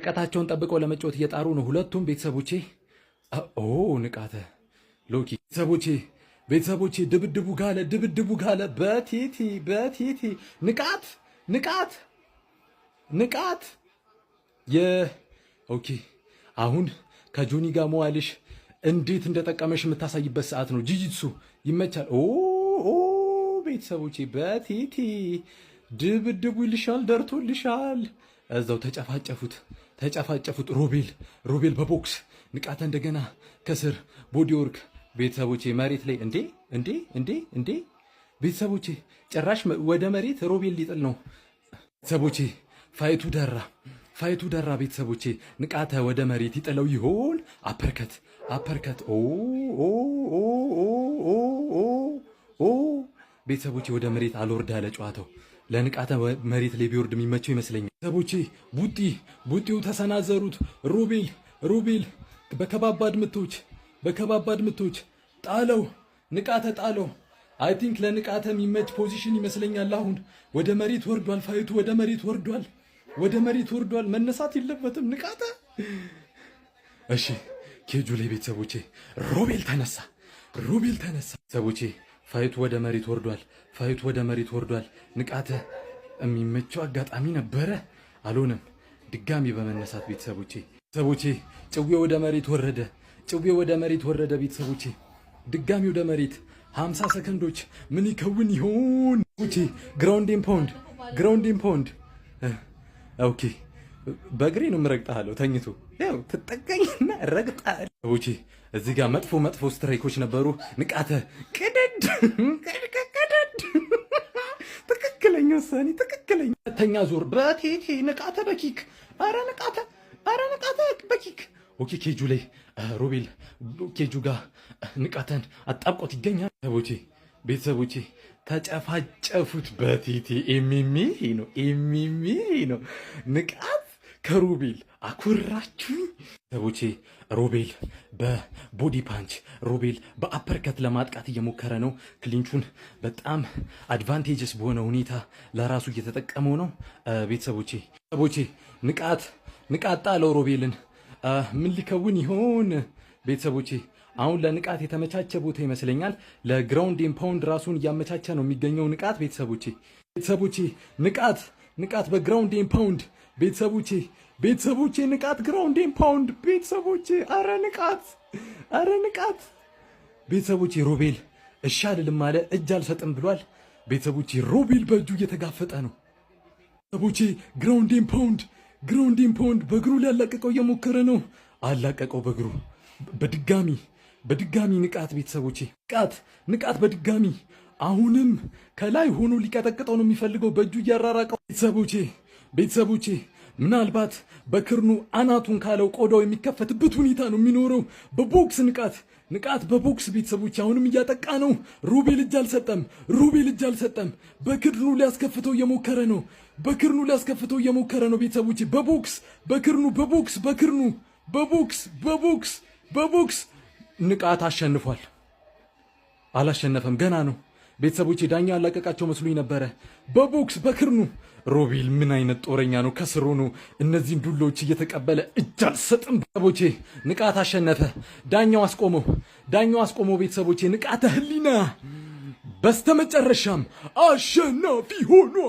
ቀታቸውን ጠብቀው ለመጫወት እየጣሩ ነው ሁለቱም ቤተሰቦቼ። ንቃተ ሎኪ ቤተሰቦቼ ድብድቡ ጋለ በቲቲ ንቃት ኦኬ። አሁን ከጆኒ ጋር መዋልሽ እንዴት እንደጠቀመሽ የምታሳይበት ሰዓት ነው። ጂጂትሱ ይመቻል። ቤተሰቦቼ በቲቲ ድብድቡ ይልሻል፣ ደርቶልሻል። እዛው ተጨፋጨፉት። ሮቤል በቦክስ ንቃተ እንደገና ከስር ቦዲ ወርክ። ቤተሰቦቼ መሬት ላይ እንዴ ቤተሰቦቼ ጭራሽ ወደ መሬት ሮቤል ሊጥል ነው። ቤተሰቦቼ ፋይቱ ደራ። ቤተሰቦቼ ንቃተ ወደ መሬት ይጥለው ይሆን? አፐርከት ቤተሰቦቼ ወደ መሬት አልወርድ ያለ ጨዋታው ለንቃተ መሬት ላይ ቢወርድ የሚመቸው ይመስለኛል። ቤተሰቦቼ ቡጢው ተሰናዘሩት። ሮቤል በከባባድ ምቶች ጣለው። ንቃተ ጣለው። አይ ቲንክ ለንቃተ የሚመች ፖዚሽን ይመስለኛል። አሁን ወደ መሬት ወርዷል። ፋይቱ ወደ መሬት ወርዷል። መነሳት የለበትም ንቃተ። እሺ ኬጁ ላይ ቤተሰቦቼ ሮቤል ተነሳ። ቤተሰቦቼ ፋይቱ ወደ መሬት ወርዷል። ንቃተ የሚመቸው አጋጣሚ ነበረ፣ አልሆነም። ድጋሚ በመነሳት ቤተሰቦቼ ጭዌ ወደ መሬት ወረደ። ቤተሰቦቼ ድጋሚ ወደ መሬት 50 ሰከንዶች ምን ይከውን ይሆን? ግራውንድ ፓውንድ ኦኬ። በእግሬ ነው የምረግጣለሁ። ተኝቶ ያው ትጠቀኝና ረግጣለሁ። ሰዎች እዚህ ጋር መጥፎ ስትራይኮች ነበሩ። ንቃተ ቀደድ ትክክለኛ ውሳኔ ትክክለኛ። ተኛ ዞር በቴቴ ንቃተ በኪክ አረ ንቃተ በኪክ ኦኬ። ኬጁ ላይ ሮቤል ኬጁ ጋር ንቃተን አጣብቆት ይገኛል። ቤተሰቦቼ ተጨፋጨፉት በቴቴ ኤሚሚ ነው። ንቃት ከሮቤል አኩራችሁኝ። ቤተሰቦቼ ሮቤል በቦዲ ፓንች ሮቤል በአፐርከት ለማጥቃት እየሞከረ ነው። ክሊንቹን በጣም አድቫንቴጅስ በሆነ ሁኔታ ለራሱ እየተጠቀመው ነው። ቤተሰቦቼ ንቃት ጣለው ሮቤልን። ምን ሊከውን ይሆን? ቤተሰቦቼ አሁን ለንቃት የተመቻቸ ቦታ ይመስለኛል። ለግራውንድ ፓውንድ ራሱን እያመቻቸ ነው የሚገኘው ንቃት። ቤተሰቦቼ ንቃት በግራውንድ ፓውንድ ቤተሰቦቼ ንቃት ግራውንድ ፓውንድ ቤተሰቦቼ አረ ንቃት ቤተሰቦቼ ሮቤል እሺ አልልም አለ፣ እጅ አልሰጥም ብሏል። ቤተሰቦቼ ሮቤል በእጁ እየተጋፈጠ ነው። ቤተሰቦቼ ግራውንድ ፓውንድ በእግሩ ሊያላቀቀው እየሞከረ ነው። አላቀቀው በእግሩ በድጋሚ ንቃት። ቤተሰቦቼ ንቃት በድጋሚ አሁንም ከላይ ሆኖ ሊቀጠቅጠው ነው የሚፈልገው በእጁ እያራራቀው። ቤተሰቦቼ ምናልባት በክርኑ አናቱን ካለው ቆዳው የሚከፈትበት ሁኔታ ነው የሚኖረው። በቦክስ ንቃት በቦክስ ቤተሰቦቼ አሁንም እያጠቃ ነው። ሮቤል እጅ አልሰጠም። በክርኑ ሊያስከፍተው እየሞከረ ነው። ቤተሰቦቼ በቦክስ ንቃት አሸንፏል። አላሸነፈም፣ ገና ነው። ቤተሰቦቼ ዳኛ ያላቀቃቸው መስሎኝ ነበረ። በክርኑ ሮቤል ምን አይነት ጦረኛ ነው! ከስሩ ነው እነዚህን ዱሎች እየተቀበለ እጅ አልሰጥም። ቤተሰቦቼ ንቃት አሸነፈ። ዳኛው አስቆመው። ቤተሰቦቼ ንቃተ ህሊና በስተመጨረሻም አሸናፊ ሆኗል።